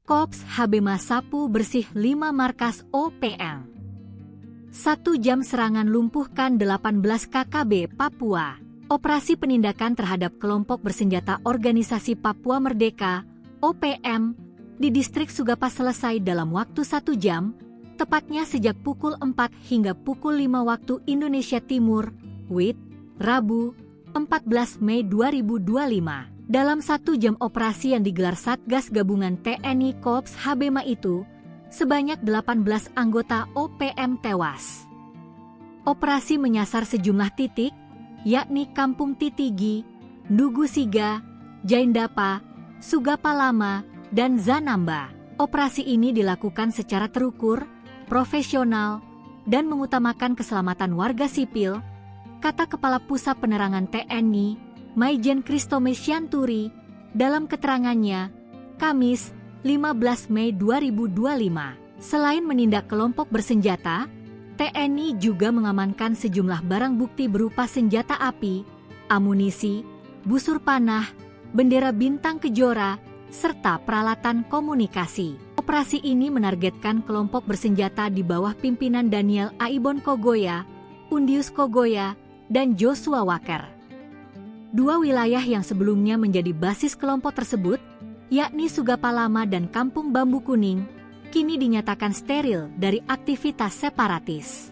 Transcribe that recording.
Kops Habema sapu bersih 5 markas OPM. 1 jam serangan lumpuhkan 18 KKB Papua. Operasi penindakan terhadap kelompok bersenjata Organisasi Papua Merdeka, OPM, di distrik Sugapa selesai dalam waktu 1 jam, tepatnya sejak pukul 4 hingga pukul 5 waktu Indonesia Timur, WIT, Rabu, 14 Mei 2025. Dalam 1 jam operasi yang digelar Satgas Gabungan TNI Kops Habema itu, sebanyak 18 anggota OPM tewas. Operasi menyasar sejumlah titik, yakni Kampung Titigi, Ndugu Siga, Jaindapa, Sugapa Lama, dan Zanamba. Operasi ini dilakukan secara terukur, profesional, dan mengutamakan keselamatan warga sipil, kata Kepala Pusat Penerangan TNI, Maijen Kristome Sianturi, dalam keterangannya, Kamis, 15 Mei 2025. Selain menindak kelompok bersenjata, TNI juga mengamankan sejumlah barang bukti berupa senjata api, amunisi, busur panah, bendera bintang kejora, serta peralatan komunikasi. Operasi ini menargetkan kelompok bersenjata di bawah pimpinan Daniel Aibon Kogoya, Undius Kogoya, dan Joshua Walker. 2 wilayah yang sebelumnya menjadi basis kelompok tersebut, yakni Sugapa Lama dan Kampung Bambu Kuning, kini dinyatakan steril dari aktivitas separatis.